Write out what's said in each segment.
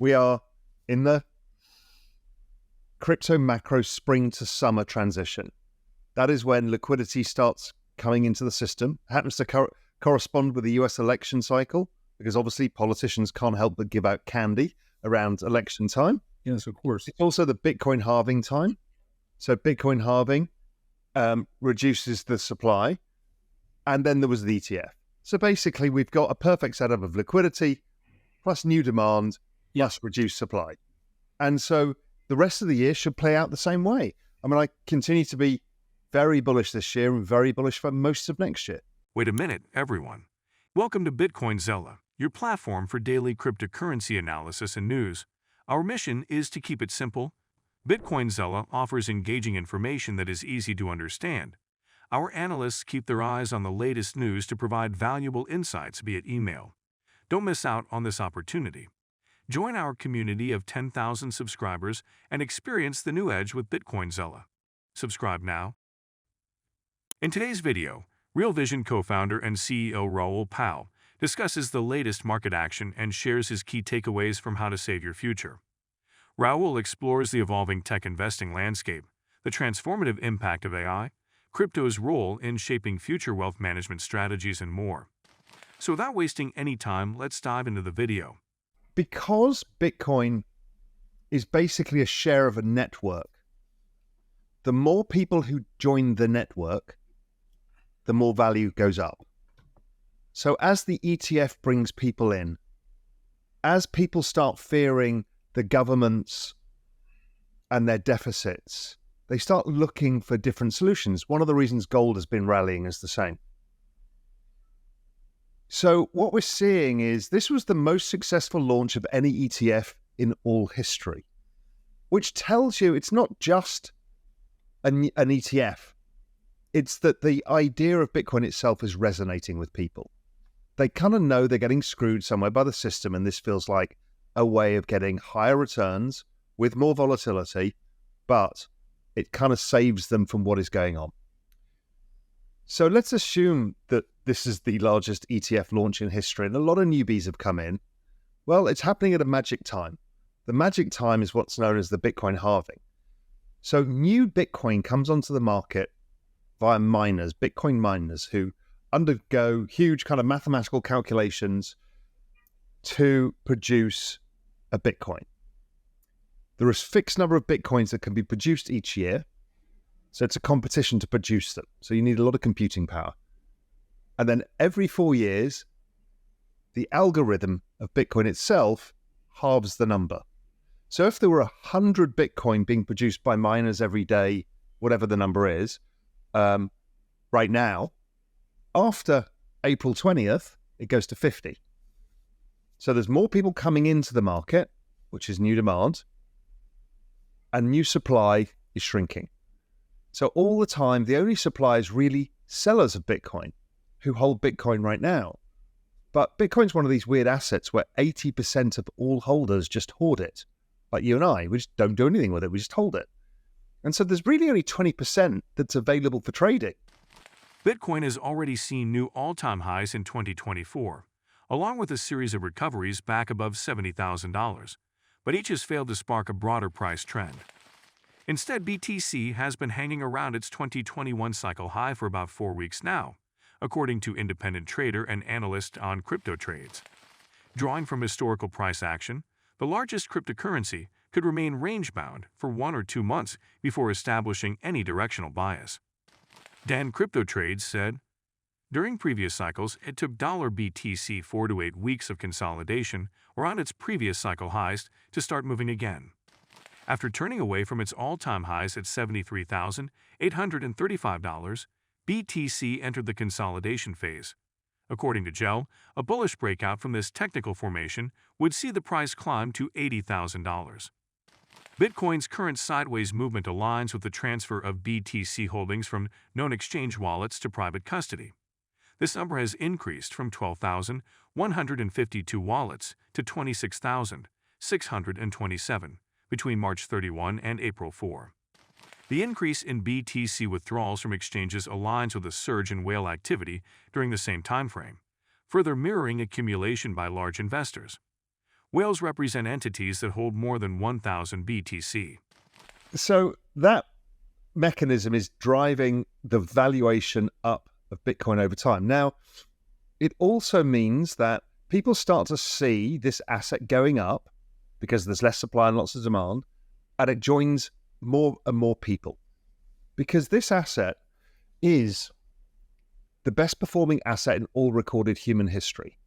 We are in the crypto macro spring to summer transition. That is when liquidity starts coming into the system. It happens to correspond with the US election cycle, because obviously politicians can't help but give out candy around election time. Yes, of course. It's also the Bitcoin halving time. So Bitcoin halving reduces the supply. And then there was the ETF. So basically, we've got a perfect setup of liquidity plus new demand plus reduced supply. And so the rest of the year should play out the same way. I mean, I continue to be very bullish this year and very bullish for most of next year. Wait a minute, everyone. Welcome to BitcoinZella, your platform for daily cryptocurrency analysis and news. Our mission is to keep it simple. BitcoinZella offers engaging information that is easy to understand. Our analysts keep their eyes on the latest news to provide valuable insights via email. Don't miss out on this opportunity. Join our community of 10,000 subscribers and experience the new edge with BitcoinZella. Subscribe now. In today's video, Wealthion co-founder and CEO Raoul Pal discusses the latest market action and shares his key takeaways from how to save your future. Raoul explores the evolving tech investing landscape, the transformative impact of AI, crypto's role in shaping future wealth management strategies, and more. So without wasting any time, let's dive into the video. Because Bitcoin is basically a share of a network, the more people who join the network, the more value goes up. So as the ETF brings people in, as people start fearing the governments and their deficits, they start looking for different solutions. One of the reasons gold has been rallying is the same. So what we're seeing is this was the most successful launch of any ETF in all history, which tells you it's not just an ETF. It's that the idea of Bitcoin itself is resonating with people. They kind of know they're getting screwed somewhere by the system, and this feels like a way of getting higher returns with more volatility, but it kind of saves them from what is going on. So let's assume that this is the largest ETF launch in history, and a lot of newbies have come in. Well, it's happening at a magic time. The magic time is what's known as the Bitcoin halving. So new Bitcoin comes onto the market via miners, Bitcoin miners, who undergo huge kind of mathematical calculations to produce a Bitcoin. There is a fixed number of Bitcoins that can be produced each year. So it's a competition to produce them. So you need a lot of computing power. And then every 4 years, the algorithm of Bitcoin itself halves the number. So if there were 100 Bitcoin being produced by miners every day, whatever the number is, right now, after April 20th, it goes to 50. So there's more people coming into the market, which is new demand, and new supply is shrinking. So all the time, the only supply is really sellers of Bitcoin who hold Bitcoin right now. But Bitcoin's one of these weird assets where 80% of all holders just hoard it. Like you and I, we just don't do anything with it, we just hold it. And so there's really only 20% that's available for trading. Bitcoin has already seen new all-time highs in 2024, along with a series of recoveries back above $70,000, but each has failed to spark a broader price trend. Instead, BTC has been hanging around its 2021 cycle high for about 4 weeks now, according to independent trader and analyst on crypto trades. Drawing from historical price action, the largest cryptocurrency could remain range-bound for 1 or 2 months before establishing any directional bias. Dan Crypto Trades said, during previous cycles, it took $BTC 4 to 8 weeks of consolidation around its previous cycle highs to start moving again. After turning away from its all-time highs at $73,835, BTC entered the consolidation phase. According to Gel, a bullish breakout from this technical formation would see the price climb to $80,000. Bitcoin's current sideways movement aligns with the transfer of BTC holdings from known exchange wallets to private custody. This number has increased from 12,152 wallets to 26,627 between March 31 and April 4. The increase in BTC withdrawals from exchanges aligns with a surge in whale activity during the same timeframe, further mirroring accumulation by large investors. Whales represent entities that hold more than 1,000 BTC. So that mechanism is driving the valuation up of Bitcoin over time. Now, it also means that people start to see this asset going up because there's less supply and lots of demand, and it joins more and more people. Because this asset is the best performing asset in all recorded human history.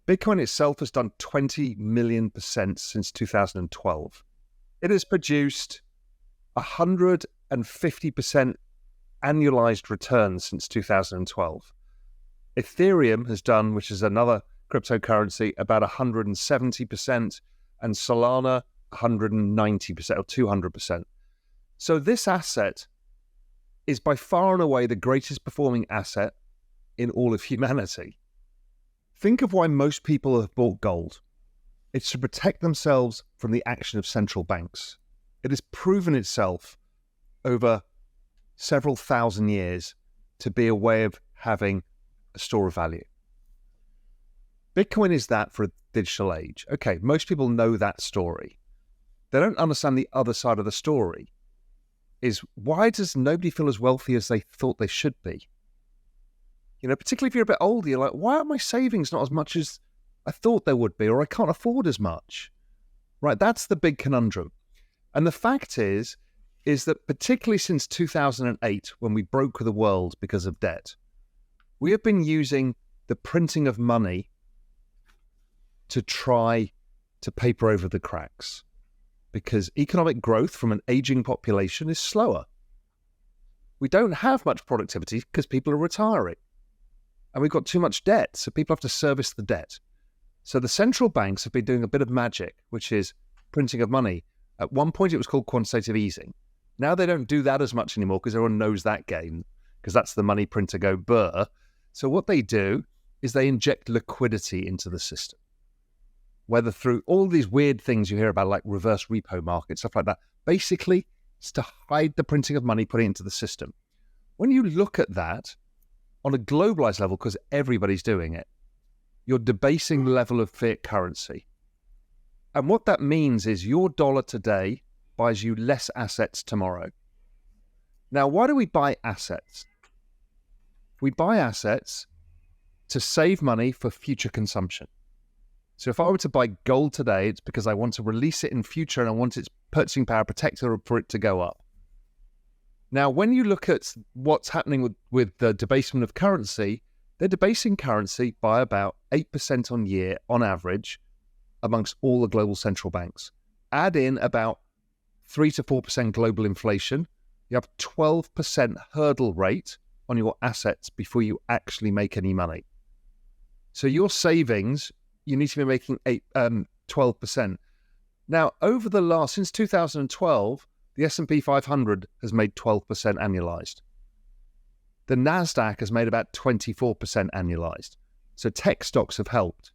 Bitcoin itself has done 20 million % since 2012. It has produced 150% annualized returns since 2012. Ethereum has done, which is another cryptocurrency, about 170%, and Solana 190% or 200%. So this asset is by far and away the greatest performing asset in all of humanity. Think of why most people have bought gold. It's to protect themselves from the action of central banks. It has proven itself over several thousand years to be a way of having a store of value. Bitcoin is that for a digital age. Okay, most people know that story. They don't understand the other side of the story. Is why does nobody feel as wealthy as they thought they should be? You know, particularly if you're a bit older, you're like, why are my savings not as much as I thought they would be, or I can't afford as much? Right, that's the big conundrum. And the fact is that particularly since 2008, when we broke the world because of debt, we have been using the printing of money to try to paper over the cracks, because economic growth from an aging population is slower. We don't have much productivity because people are retiring. And we've got too much debt, so people have to service the debt. So the central banks have been doing a bit of magic, which is printing of money. At one point, it was called quantitative easing. Now they don't do that as much anymore because everyone knows that game, because that's the money printer go burr. So what they do is they inject liquidity into the system, whether through all these weird things you hear about, like reverse repo market, stuff like that. Basically, it's to hide the printing of money, putting it into the system. When you look at that on a globalized level, because everybody's doing it, you're debasing the level of fiat currency. And what that means is your dollar today buys you less assets tomorrow. Now, why do we buy assets? We buy assets to save money for future consumption. So if I were to buy gold today, it's because I want to release it in future and I want its purchasing power protected for it to go up. Now, when you look at what's happening with the debasement of currency, they're debasing currency by about 8% on year on average amongst all the global central banks. Add in about 3 to 4% global inflation, you have 12% hurdle rate on your assets before you actually make any money. So your savings, you need to be making 12%. Now, since 2012, the S&P 500 has made 12% annualized. The NASDAQ has made about 24% annualized. So tech stocks have helped.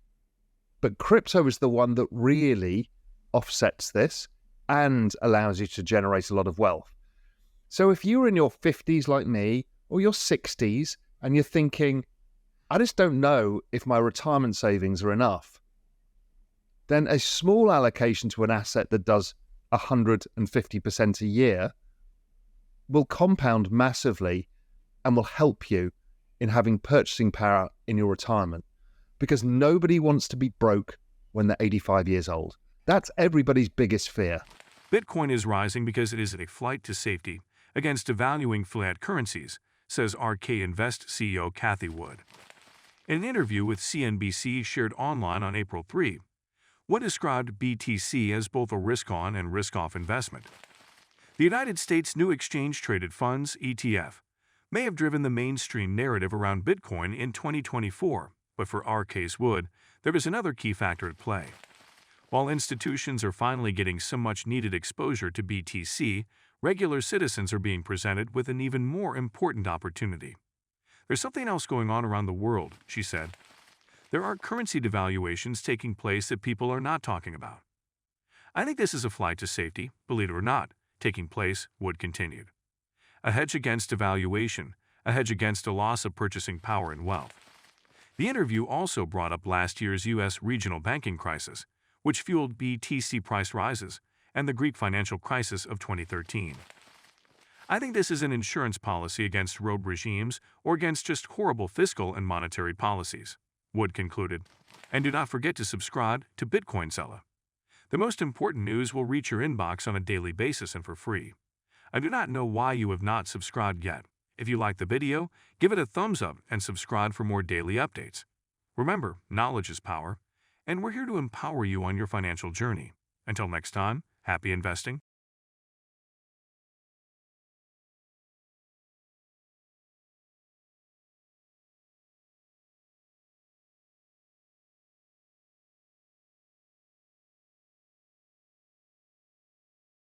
But crypto is the one that really offsets this and allows you to generate a lot of wealth. So if you're in your 50s like me, or your 60s, and you're thinking, I just don't know if my retirement savings are enough, then a small allocation to an asset that does 150% a year will compound massively and will help you in having purchasing power in your retirement, because nobody wants to be broke when they're 85 years old. That's everybody's biggest fear. Bitcoin is rising because it is a flight to safety against devaluing fiat currencies, says RK Invest CEO Cathie Wood. In an interview with CNBC shared online on April 3, Wood described BTC as both a risk-on and risk-off investment. The United States' new exchange-traded funds, ETF, may have driven the mainstream narrative around Bitcoin in 2024, but for RK Wood, there is another key factor at play. While institutions are finally getting some much-needed exposure to BTC, regular citizens are being presented with an even more important opportunity. There's something else going on around the world, she said. There are currency devaluations taking place that people are not talking about. I think this is a flight to safety, believe it or not, taking place, Wood continued. A hedge against devaluation, a hedge against a loss of purchasing power and wealth. The interview also brought up last year's U.S. regional banking crisis, which fueled BTC price rises, and the Greek financial crisis of 2013. I think this is an insurance policy against rogue regimes or against just horrible fiscal and monetary policies, Wood concluded. And do not forget to subscribe to Bitcoin Seller. The most important news will reach your inbox on a daily basis and for free. I do not know why you have not subscribed yet. If you like the video, give it a thumbs up and subscribe for more daily updates. Remember, knowledge is power, and we're here to empower you on your financial journey. Until next time, happy investing.